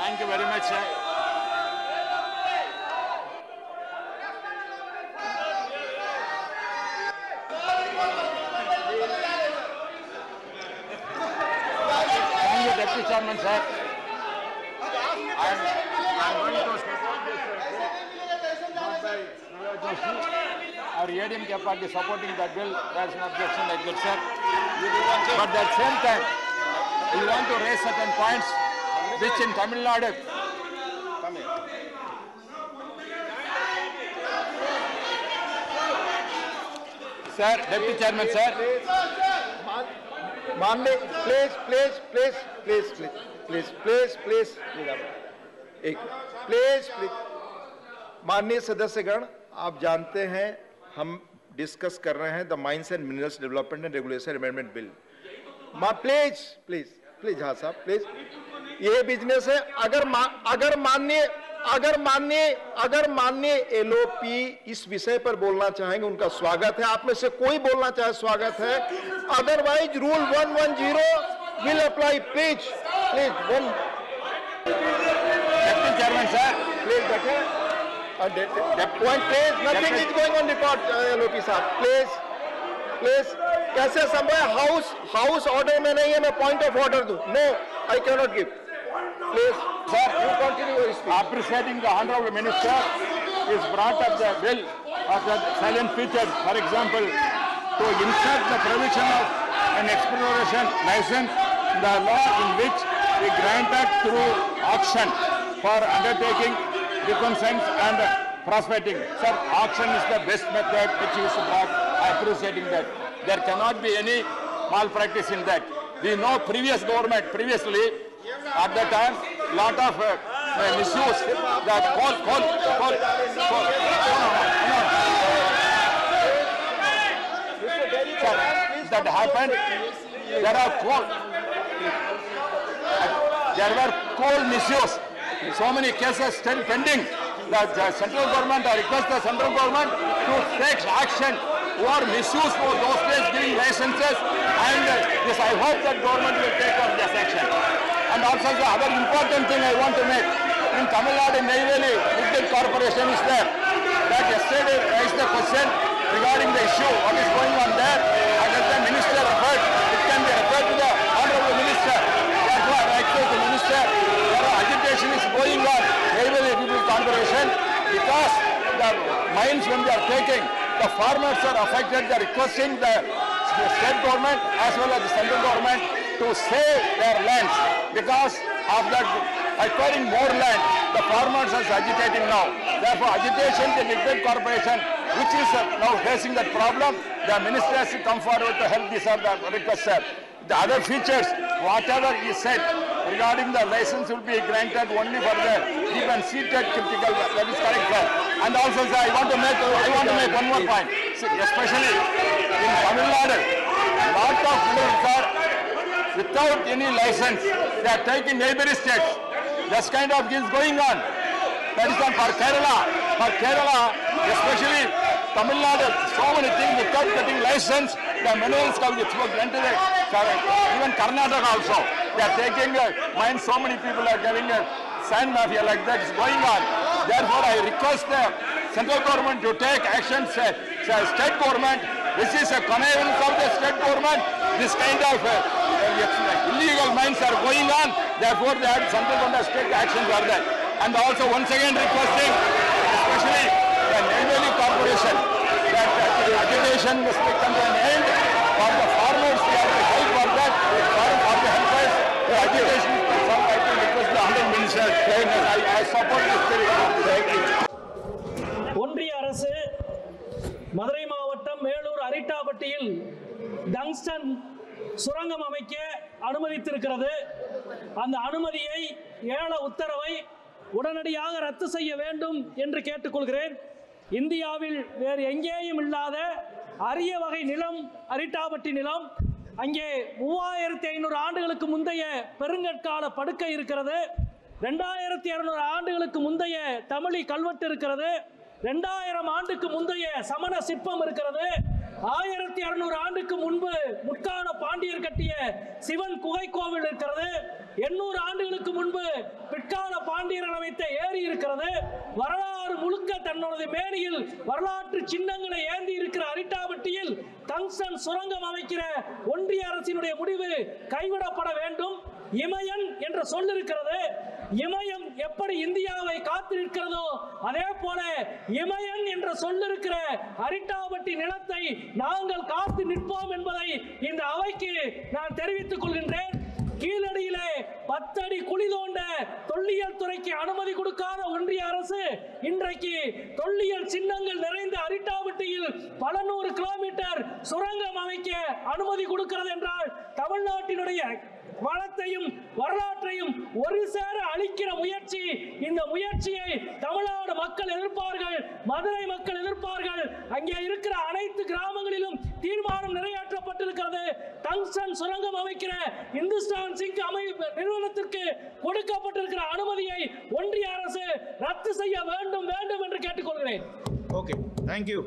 Thank you very much, sir. Thank you, Deputy Chairman, sir. I'm going to support this bill. Our ADMK party supporting that bill. There is no objection like that, sir. But at the same time, we want to raise certain points which in Tamil Nadu. Sir, Deputy Chairman, sir. Please माननीय सदस्यगण, आप जानते हैं हम discuss कर रहे हैं the mines and minerals development and regulation amendment bill. Please please please, हाँ साहब प्लीज, ये बिजनेस है। अगर माननीय एलओपी इस विषय पर बोलना चाहेंगे, उनका स्वागत है। आप में से कोई बोलना चाहे, स्वागत है। Otherwise rule 110 will apply. Please. Deputy Chairman, sir. Please, point, please. Nothing is going on record, LOP साहब. Please. कैसे संभव? हाउस ऑर्डर में नहीं है, मैं पॉइंट ऑफ ऑर्डर दूं. No, I cannot give. Please, sir, you continue your speech. Appreciating the Honorable Minister is brought up the bill of the silent features, for example, to insert the provision of an exploration license, the law in which we granted through auction for undertaking reconnaissance and prospecting. Sir, auction is the best method which is brought. Appreciating that. There cannot be any malpractice in that. We know previously, at the time, lot of misuse that coal. Sir, that happened. There were coal misuse. So many cases still pending. The central government, I request the central government to take action or misuse for those states giving licenses, and this I hope that government will take up this action. And also the other important thing I want to make, in Tamil Nadu, Neyveli Limited Corporation is there. That yesterday raised the question regarding the issue, what is going on there, and as the minister referred, it can be referred to the Honorable Minister. Therefore, I request the Minister, agitation is going on, Neyveli Limited Corporation, because the mines when they are taking, the farmers are affected. They are requesting the state government as well as the central government to save their lands. Because of that acquiring more land, the farmers are agitating now. Therefore, agitation, the Limited Corporation, which is now facing that problem, the minister has to come forward to help. These are the requests, sir. The other features, whatever he said regarding the license will be granted only for the deep and seated critical. That is correct, sir. And also, sir, I want to make one more point. See, especially in Tamil Nadu, lot of minerals are without any license. They are taking neighboring states. This kind of is going on. That is for Kerala. For Kerala, especially Tamil Nadu, so many things without getting license. The minerals come with granted. Even Karnataka also, they are taking mines. So many people are getting a sand mafia like that is going on. Therefore, I request the central government to take action. State government, this is a connivance of the state government. This kind of illegal mines are going on. Therefore, the central government has to take action for that. And also, once again, requesting, especially the Neyveli Corporation, that the agitation must be come to an end. For the farmers, we have to help for that. For the helpers, the agitation is for I think request the Honorable Minister. I support this bill. Thank you. ஒன்றிய அரசு மதுரை மாவட்டம் Melur அரிட்டாபட்டியில் tungsten சுரங்கம் அமைக்க அனுமதித்திருக்கிறது. அந்த அனுமதியை ஏல உத்தரவை உடனடியாக ரத்து செய்ய வேண்டும் என்று கேட்டுக்கொள்கிறேன். இந்தியாவில் வேறு எங்கேயும் இல்லாத அரிய வகை நிலம் அரிட்டாபட்டி நிலம். அங்கே 3500 ஆண்டுகளுக்கு முந்தைய பெருங்கற்கால படுக்கை இருக்கிறது. 2200 ஆண்டுகளுக்கு முந்தைய தமிழி கல்வெட்டு இருக்கிறது. 2000 ஆண்டுக்கு முந்தைய சமண சிற்பம் இருக்கிறது. 1200 ஆண்டுக்கு முன்பு முற்கால பாண்டியர் கட்டிய சிவன் குகை கோவில் இருக்கிறது. 800 ஆண்டுகளுக்கு முன்பு பிற்கால பாண்டியர்கள் அமைத்த ஏரி இருக்கிறது. வரலாறு முழுக்க தன்னோட மேனியில் வரலாற்று சின்னங்களை ஏந்தி இருக்கிற அரிட்டாபட்டியில் டங்ஸ்டன் சுரங்கம் அமைக்கிற ஒன்றிய அரசினுடைய முடிவு கைவிடப்பட வேண்டும். இமயன் என்ற சொல் இருக்கிறது. இமயம் எப்படி இந்தியாவை காத்து நிற்கிறதோ அதே போல இமயன் என்ற சொல் இருக்கிற அரிட்டாபட்டி நிலத்தை நாங்கள் காத்து நிற்போம் என்பதை இந்த அவைக்கு நான் தெரிவித்துக் கொள்கின்றேன். கீழடியிலே 10 அடி குழி தோண்ட தொல்லியல் துறைக்கு அனுமதி கொடுக்காத ஒன்றிய அரசு இன்றைக்கு தொல்லியல் சின்னங்கள் நிறைந்த அரிட்டாபட்டியில் பல 100 கிலோமீட்டர் சுரங்கம் அமைக்க அனுமதி கொடுக்கிறது என்றால் தமிழ்நாட்டினுடைய வளத்தையும் வரலாற்றையும் ஒரு சேர அழிக்கிற முயற்சி. இந்த முயற்சியை தமிழ்நாடு மக்கள் எதிர்ப்பார்கள், மதுரை மக்கள் எதிர்ப்பார்கள். அங்கே இருக்கிற அனைத்து கிராமங்களிலும் தீர்மானம் நிறைவேற்றப்பட்டிருக்கிறது. டங்ஸ்டன் சுரங்கம் அமைக்கிற இந்துஸ்தான் சிங்க் நிறுவனத்திற்கு கொடுக்கப்பட்டிருக்கிற அனுமதியை ஒன்றிய அரசு ரத்து செய்ய வேண்டும் வேண்டும் என்று கேட்டுக்கொள்கிறேன். Okay, thank you.